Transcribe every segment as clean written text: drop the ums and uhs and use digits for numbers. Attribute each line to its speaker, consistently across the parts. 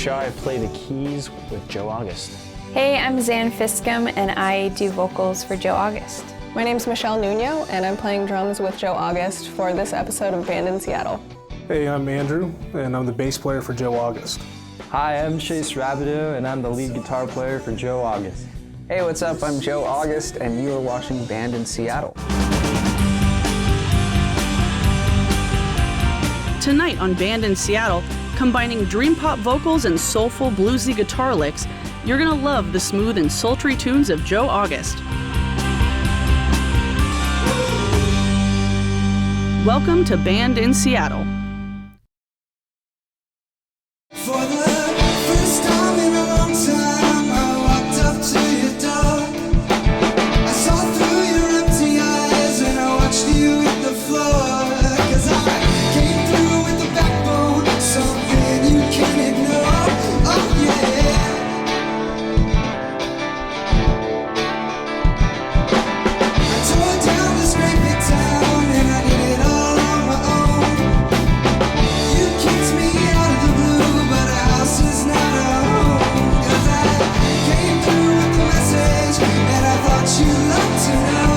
Speaker 1: Shaw. I play the keys with Joe August.
Speaker 2: Hey, I'm Zan Fiscum, and I do vocals for Joe August.
Speaker 3: My name's Michelle Nuno, and I'm playing drums with Joe August for this episode of Band in Seattle.
Speaker 4: Hey, I'm Andrew, and I'm the bass player for Joe August.
Speaker 5: Hi, I'm Chase Rabideau, and I'm the lead guitar player for Joe August.
Speaker 6: Hey, what's up? I'm Joe August, and you are watching Band in Seattle.
Speaker 7: Tonight on Band in Seattle, combining dream pop vocals and soulful bluesy guitar licks, you're gonna love the smooth and sultry tunes of Joe August. Welcome to Band in Seattle.
Speaker 8: For the first time in a long time, I walked up to your door. I saw through your empty eyes and I watched you hit the floor. 'Cause I came through with a backbone, something you can't ignore. Oh yeah. I tore down this great big town and I did it all on my own. You kicked me out of the blue, but a house is not a home. 'Cause I came through with the message and I thought you'd like to know.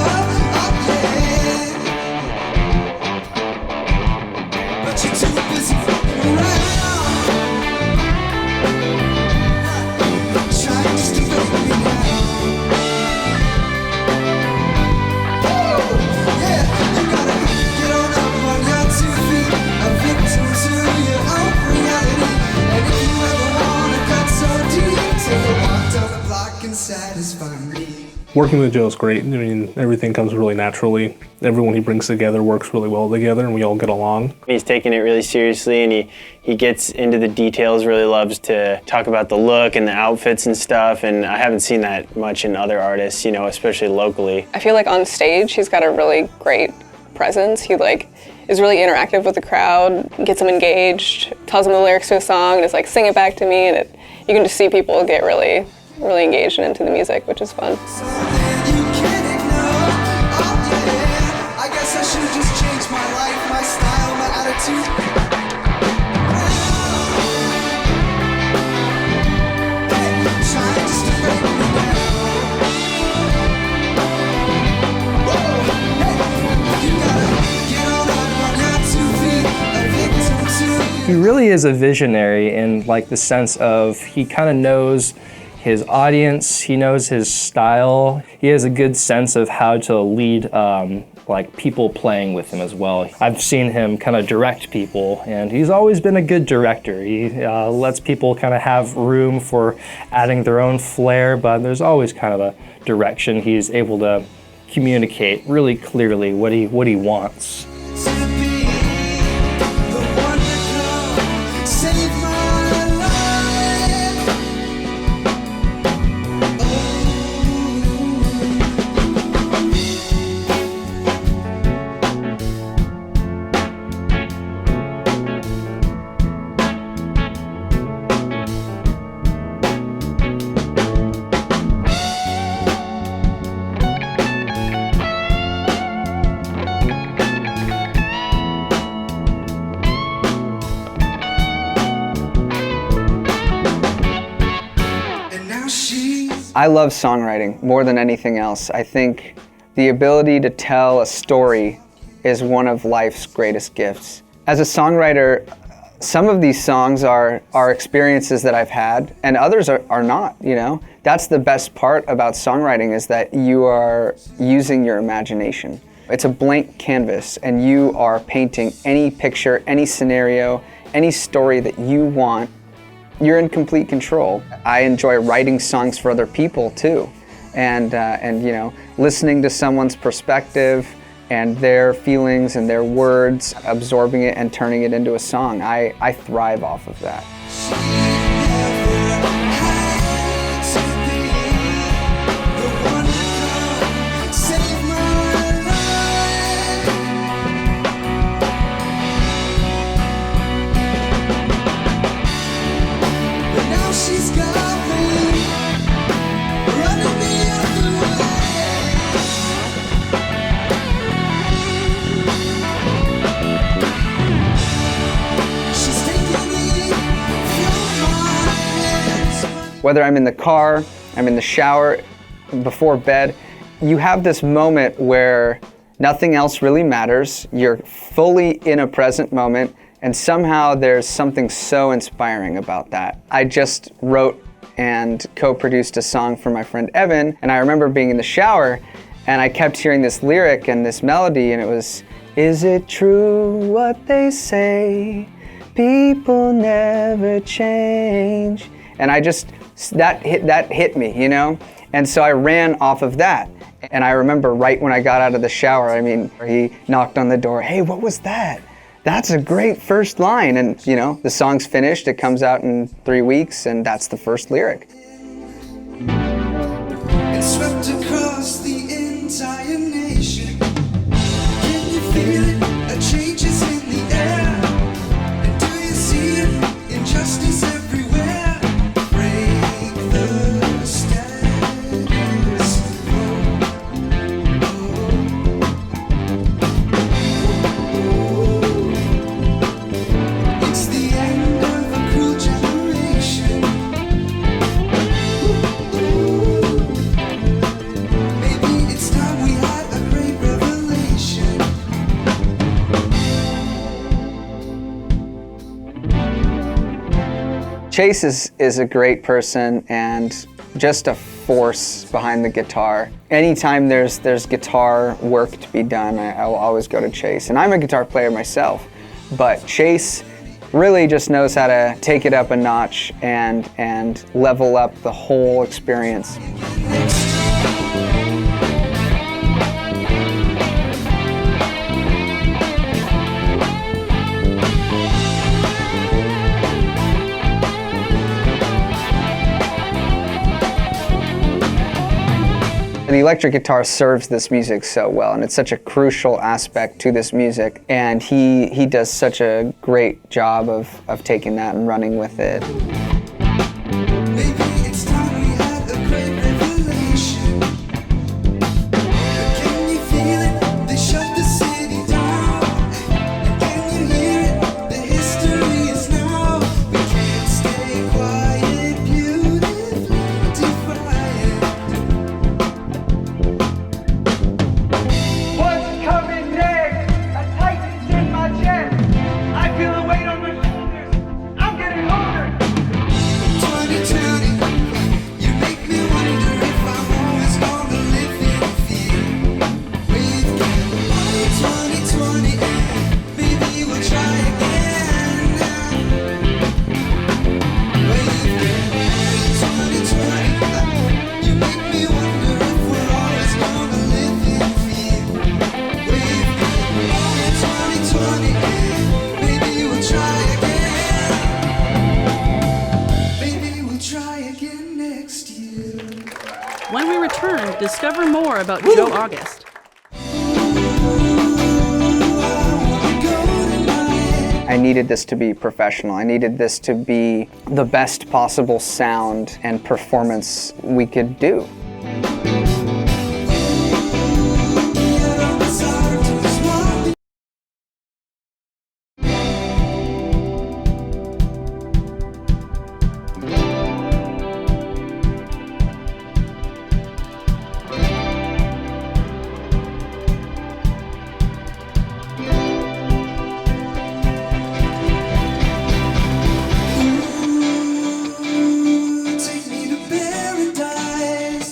Speaker 8: Oh yeah. But you're too busy fucking around, trying just to break me down. Woo! Yeah, you gotta get on up on your 2 feet, a victim to your own reality. And if you ever wanna cut so deep, take a walk down the block and satisfy me.
Speaker 4: Working with Joe is great. I mean, everything comes really naturally. Everyone he brings together works really well together, and we all get along.
Speaker 9: He's taking it really seriously, and he gets into the details, really loves to talk about the look and the outfits and stuff, and I haven't seen that much in other artists, you know, especially locally.
Speaker 3: I feel like on stage, he's got a really great presence. He is really interactive with the crowd, gets them engaged, tells them the lyrics to a song, and is like, sing it back to me, and you can just see people get really engaged and into the music, which is fun.
Speaker 8: Something you can't ignore. Oh yeah. I guess I should just change my life, my style, my attitude. Hey, trying just to break me down. Whoa. Hey, you gotta get on up on your 2 feet, a victim to
Speaker 5: He really is a visionary in like the sense of he kind of knows his audience, he knows his style. He has a good sense of how to lead like people playing with him as well. I've seen him kind of direct people, and he's always been a good director. He lets people kind of have room for adding their own flair, but there's always kind of a direction. He's able to communicate really clearly what he wants.
Speaker 8: to be the one to come save my life. And now she's
Speaker 6: I love songwriting more than anything else. I think the ability to tell a story is one of life's greatest gifts. As a songwriter, some of these songs are experiences that I've had, and others are not, you know? That's the best part about songwriting, is that you are using your imagination. It's a blank canvas, and you are painting any picture, any scenario, any story that you want. You're in complete control. I enjoy writing songs for other people too, and you know, listening to someone's perspective and their feelings and their words, absorbing it and turning it into a song. I thrive off of that.
Speaker 8: She's got me running the other way. She's taking me
Speaker 6: Whether I'm in the car, I'm in the shower, before bed, you have this moment where nothing else really matters. You're fully in a present moment, and somehow there's something so inspiring about that. I just wrote and co-produced a song for my friend Evan, and I remember being in the shower and I kept hearing this lyric and this melody, and it was, "Is it true what they say? People never change." And I just, that hit me, you know? And so I ran off of that. And I remember right when I got out of the shower, I mean, he knocked on the door, "Hey, what was that? That's a great first line." And you know, the song's finished, it comes out in 3 weeks, and that's the first lyric.
Speaker 8: It swept across the entire nation. Can you feel it? A change is in the air. And do you see it? Injustice everywhere. Break the status quo. It's the end of a cruel generation. Maybe it's time we had a great revelation.
Speaker 6: Chase is a great person and just a force behind the guitar. Anytime there's guitar work to be done, I will always go to Chase. And I'm a guitar player myself, but Chase really just knows how to take it up a notch and level up the whole experience. The electric guitar serves this music so well, and it's such a crucial aspect to this music, and he does such a great job of taking that and running with it.
Speaker 8: Maybe it's time we had a great revelation. Can you feel it? They shut the city down. And can you hear it? The history is now. We can't stay quiet, beautifully defiant.
Speaker 10: What's coming next? A tightness in my chest. I feel a weight on my shoulders. I'm getting older.
Speaker 8: 2020, you make me wonder if I'm always gonna live in fear. We've got 2020, maybe we'll try again now. We've got 2020, you make me wonder if we're always gonna live in fear. We've got 2020, maybe we'll try again. Maybe we'll try again next year.
Speaker 7: When we return, discover more about Joe August.
Speaker 6: I needed this to be professional. I needed this to be the best possible sound and performance we could do.
Speaker 8: Take me to paradise.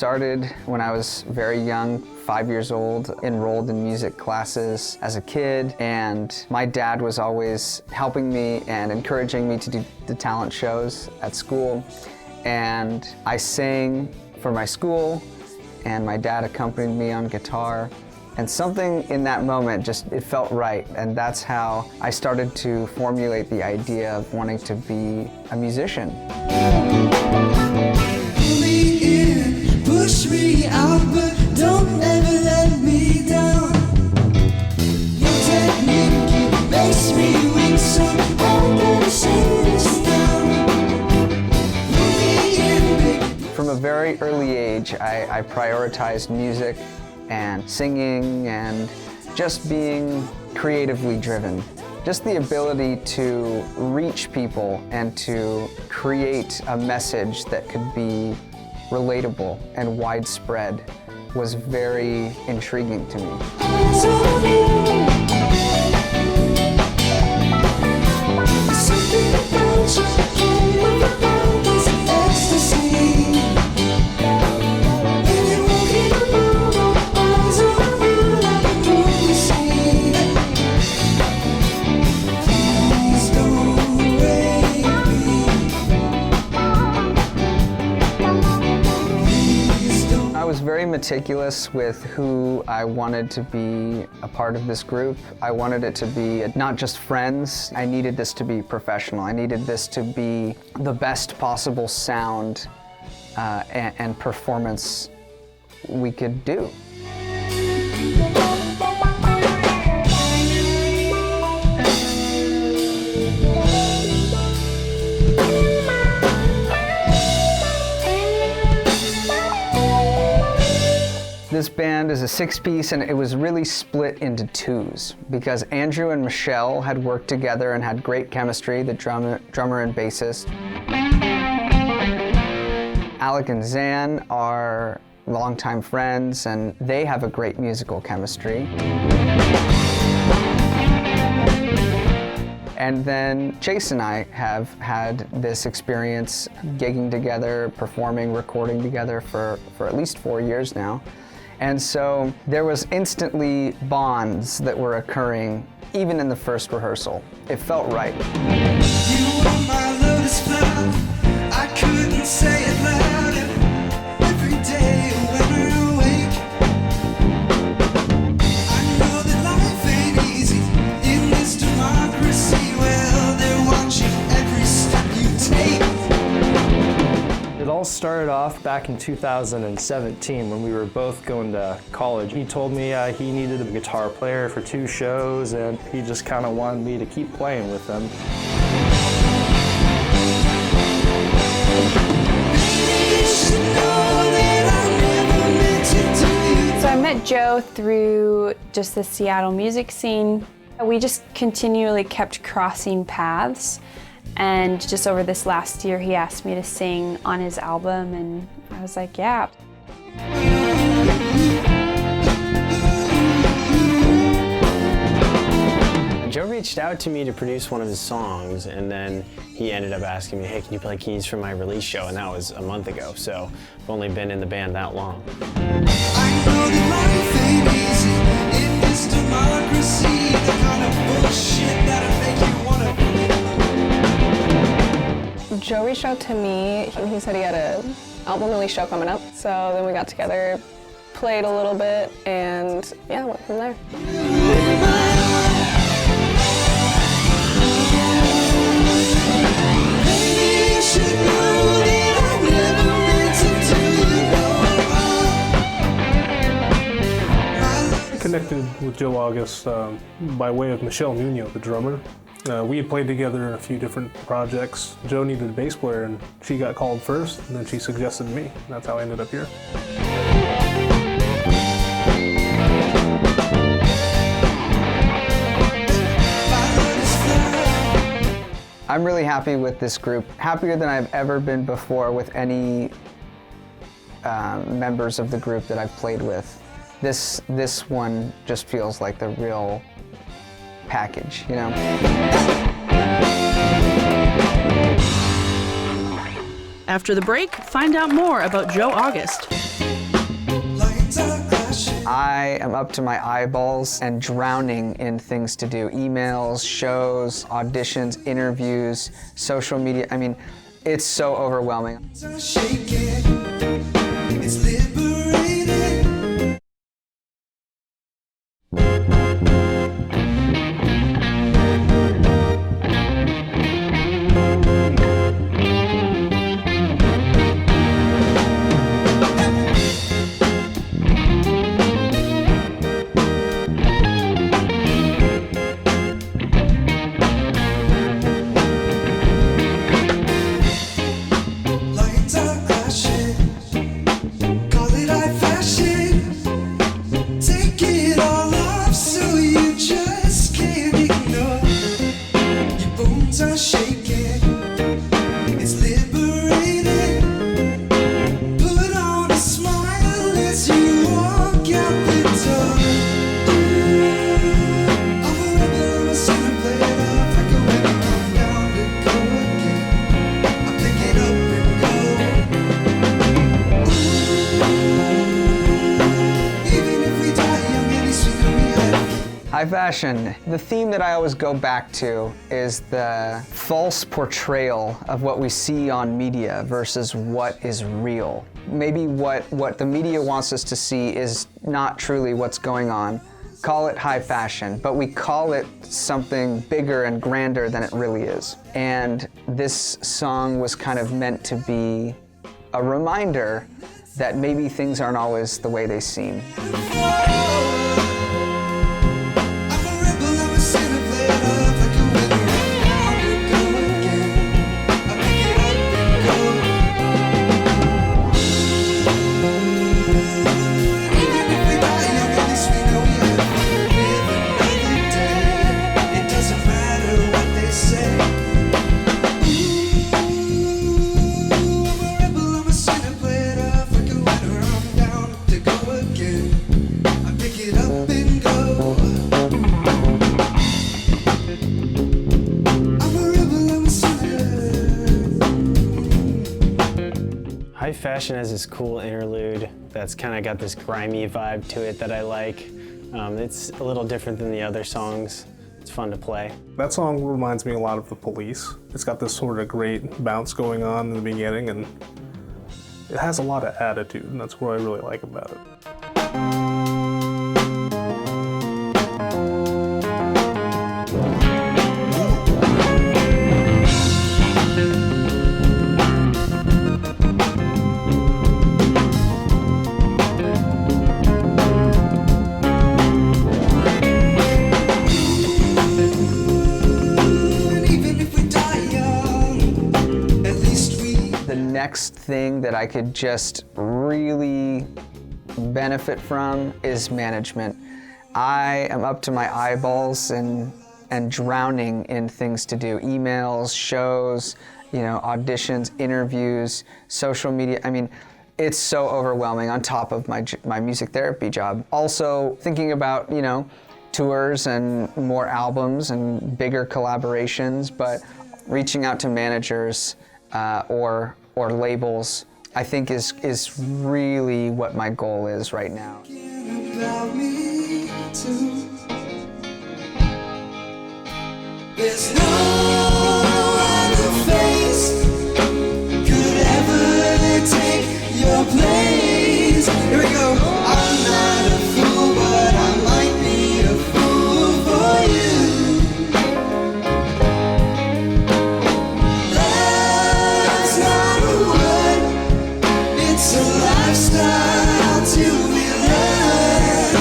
Speaker 6: started when I was very young, 5 years old, enrolled in music classes as a kid, and my dad was always helping me and encouraging me to do the talent shows at school. And I sang for my school, and my dad accompanied me on guitar. And something in that moment it felt right, and that's how I started to formulate the idea of wanting to be a musician.
Speaker 8: Pull me in, push me out, but don't ever let me down. Your technique makes me weak, so I'm gonna say this now. Pull me in, baby.
Speaker 6: From a very early age, I prioritized music and singing and just being creatively driven. Just the ability to reach people and to create a message that could be relatable and widespread was very intriguing to me.
Speaker 8: Something about you can't move around this ecstasy. When you're walking alone, eyes on you like a prophecy. Please don't break me. Please don't.
Speaker 6: I was very meticulous with who I wanted to be a part of this group. I wanted it to be not just friends. I needed this to be professional. I needed this to be the best possible sound and performance we could do. This band is a six-piece, and it was really split into twos because Andrew and Michelle had worked together and had great chemistry, the drummer and bassist. Alec and Zan are longtime friends, and they have a great musical chemistry. And then Chase and I have had this experience gigging together, performing, recording together for at least 4 years now. And so there was instantly bonds that were occurring even in the first rehearsal. It felt right.
Speaker 8: You are my lotus flower. I couldn't say it louder. Every day when we're awake, I know that life ain't easy in this democracy. Well, they're watching every step you take.
Speaker 5: It all started off back in 2017 when we were both going to college. He told me he needed a guitar player for 2 shows, and he just kind of wanted me to keep playing with them.
Speaker 2: So I met Joe through just the Seattle music scene. We just continually kept crossing paths. And just over this last year, he asked me to sing on his album, and I was like, yeah.
Speaker 9: Joe reached out to me to produce one of his songs, and then he ended up asking me, hey, can you play keys for my release show? And that was a month ago, so I've only been in the band that long.
Speaker 8: I know that life ain't easy in this democracy. The kind of bullshit that'll make you wanna.
Speaker 3: Joe reached out to me. He said he had an album release show coming up. So then we got together, played a little bit, and yeah, went from there.
Speaker 8: Maybe you should know that I never meant to do you no wrong.
Speaker 4: I connected with Joe August by way of Michelle Nuno, the drummer. We had played together in a few different projects. Joe needed a bass player, and she got called first, and then she suggested me. That's how I ended up here.
Speaker 6: I'm really happy with this group, happier than I've ever been before with any members of the group that I've played with. This one just feels like the real package, you know?
Speaker 7: After the break, find out more about Joe August.
Speaker 6: I am up to my eyeballs and drowning in things to do. Emails, shows, auditions, interviews, social media. I mean, it's so overwhelming.
Speaker 8: Shaking, it's liberating. Lights are flashing, call it high fashion. Take it all off so you just can't ignore. Your bones are shaking, it's liberating. Put on a smile as you walk out the door. I'm a rebel, I'm a sinner, play it off like a winner. I'm down to go again. I pick it up and go. Even if we die young, at least we know we had.
Speaker 6: High fashion. The theme that I always go back to is the false portrayal of what we see on media versus what is real. Maybe what the media wants us to see is not truly what's going on. Call it high fashion, but we call it something bigger and grander than it really is. And this song was kind of meant to be a reminder that maybe things aren't always the way they seem.
Speaker 8: I'm a rebel, I'm a sinner, play it off like a winner. I'm down to go again. I pick it up and go. Even if we die young, at least we know we had fun. Live another day. It doesn't matter what they say. Ooh, I'm a rebel, I'm a sinner, play it off like a winner. I'm down to go again. I pick it up and go. I'm a rebel, I'm a sinner.
Speaker 9: High Fashion has this cool interlude that's kind of got this grimy vibe to it that I like. It's a little different than the other songs. It's fun to play.
Speaker 4: That song reminds me a lot of The Police. It's got this sort of great bounce going on in the beginning, and it has a lot of attitude, and that's what I really like about it.
Speaker 8: And even if we die young, at least we.
Speaker 6: The next thing that I could just really benefit from is management. I am up to my eyeballs and drowning in things to do. Emails, shows, auditions, interviews, social media. I mean, it's so overwhelming on top of my music therapy job. Also thinking about, tours and more albums and bigger collaborations, but reaching out to managers or labels, I think is really what my goal is right now.
Speaker 8: About me too. There's no other face could ever take your place. Here we go. I'm not a fool, but I might be a fool for you. Love's not a word, it's a lifestyle to be learned.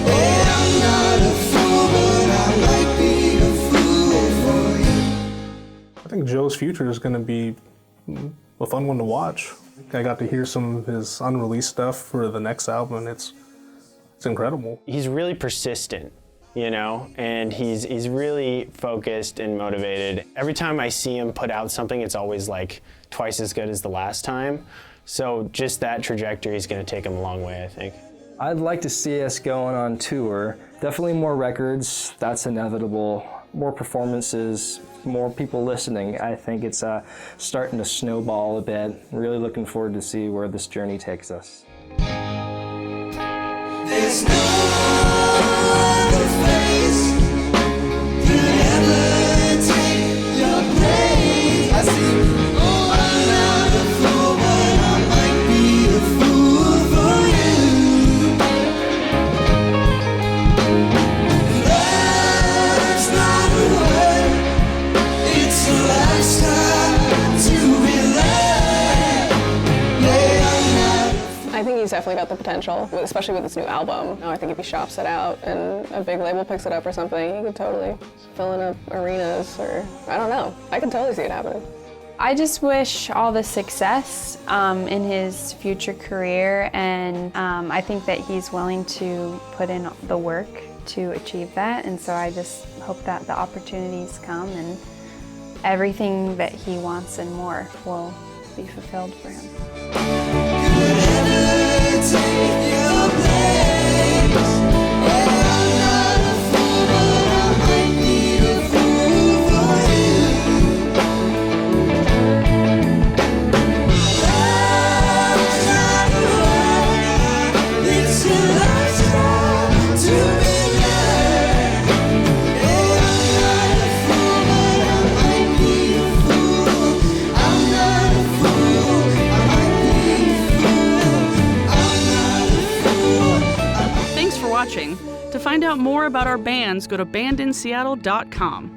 Speaker 8: Yeah, I'm not a fool, but I might be a fool for you.
Speaker 4: I think Joe's future is going to be a fun one to watch. I got to hear some of his unreleased stuff for the next album, and it's incredible.
Speaker 9: He's really persistent, and he's really focused and motivated. Every time I see him put out something, it's always like twice as good as the last time. So just that trajectory is going to take him a long way, I think.
Speaker 5: I'd like to see us going on tour. Definitely more records, that's inevitable. More performances, more people listening. I think it's starting to snowball a bit. Really looking forward to see where this journey takes us.
Speaker 8: There's no other face could ever take your place. I see, I'm not a fool, but I might be a fool for you. Love's not a word, it's a lifestyle to be loved. Yeah, I'm not.
Speaker 3: I think he's definitely got the potential, especially with this new album. I think if he shops it out and a big label picks it up or something, he could totally fill in up arenas or, I don't know. I could totally see it happening.
Speaker 2: I just wish all the success in his future career, and I think that he's willing to put in the work to achieve that, and so I just hope that the opportunities come and everything that he wants and more will be fulfilled for him.
Speaker 8: Take your place. I'm not a fool, but I might be a fool for you. Love's not a word, it's a lifestyle to be loved. Yeah, I'm not a fool, but I might be a fool. I'm not a fool, I might be a fool.
Speaker 7: Thanks for watching. To find out more about our bands, go to bandinseattle.com.